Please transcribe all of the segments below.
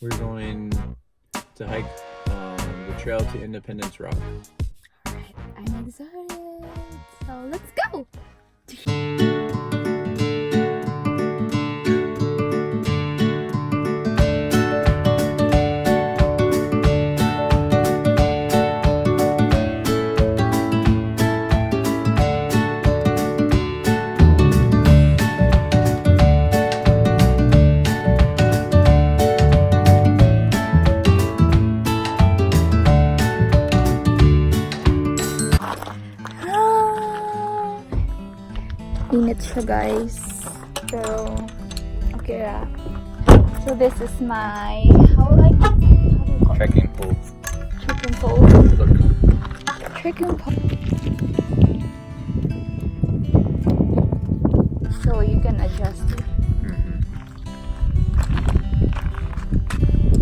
We're going to hike the trail to Independence Rock. Alright, I'm excited. So let's go! Init siya guys, pero okay ra. So this is my, how do you call it? Trekking pole. Trekking pole. Look. Trekking pole. So you can adjust it.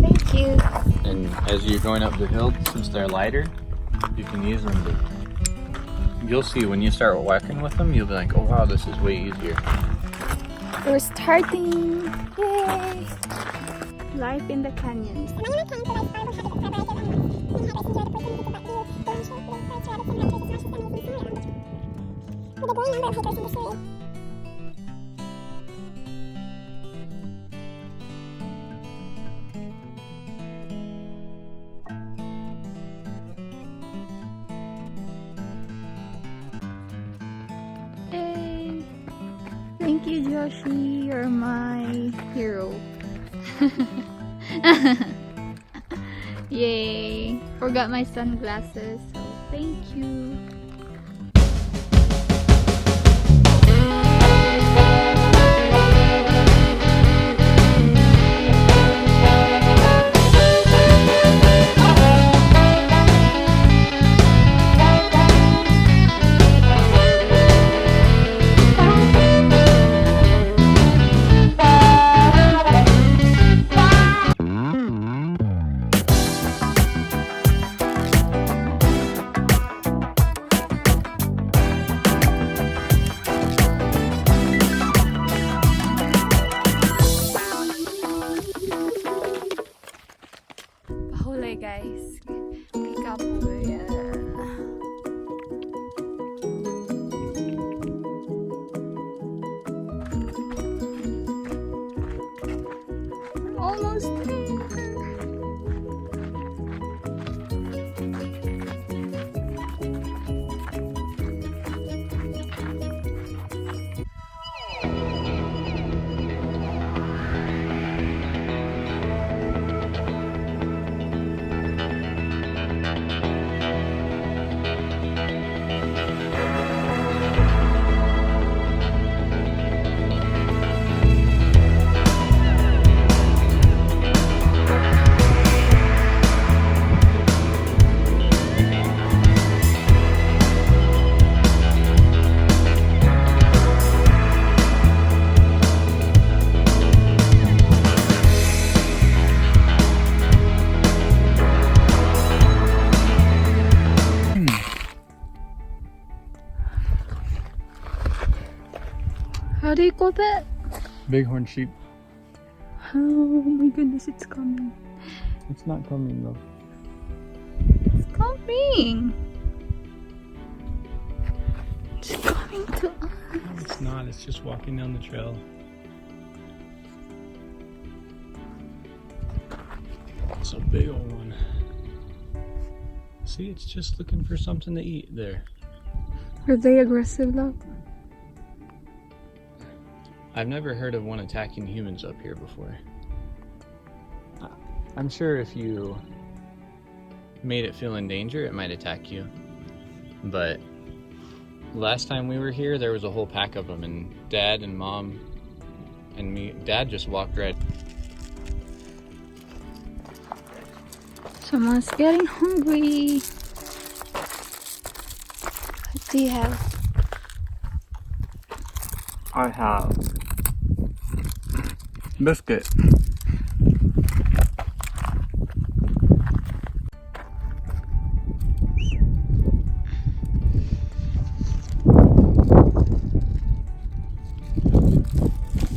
Thank you. And as you're going up the hill, since they're lighter, you can use them to... You'll see when you start walking with them, you'll be like, oh wow, this is way easier. We're starting! Yay! Life in the canyons. Yay! Thank you, Joshi. You're my hero. Yay! Forgot my sunglasses, so thank you. Pahuli guys. Pick up. Almost there. How do you call that? Bighorn sheep. Oh my goodness, it's coming. It's not coming though. It's coming. It's coming to us. It's not, it's just walking down the trail. It's a big old one. See, it's just looking for something to eat there. Are they aggressive though? I've never heard of one attacking humans up here before. I'm sure if you made it feel in danger, it might attack you. But last time we were here, there was a whole pack of them, and Dad and Mom and me, Dad just walked right. Someone's getting hungry. What do you have? I have biscuit.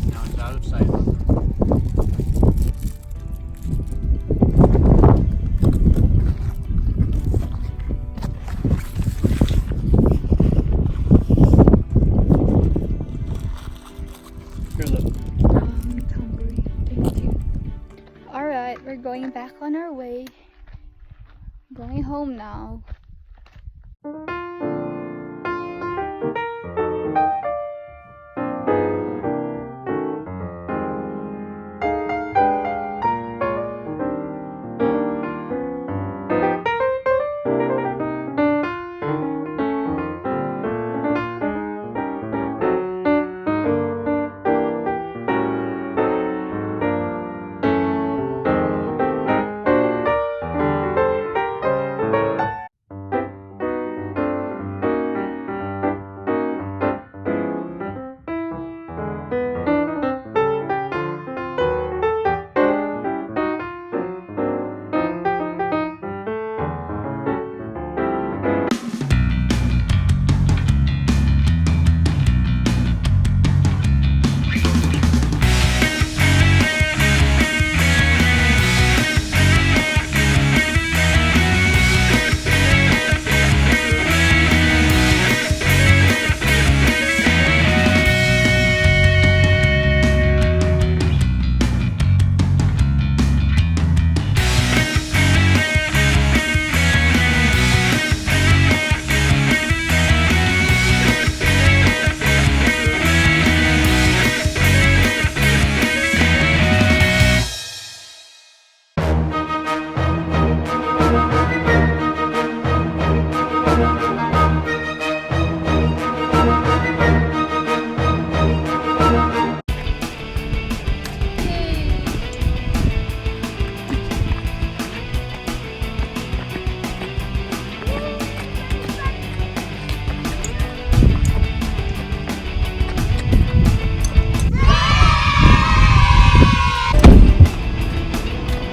Now it's out of sight. I'm hungry. Thank you. Alright, we're going back on our way. Going home now.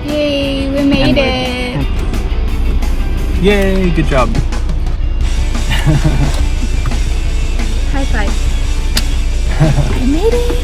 Yay, we made it! Yay, good job. High five. We made it!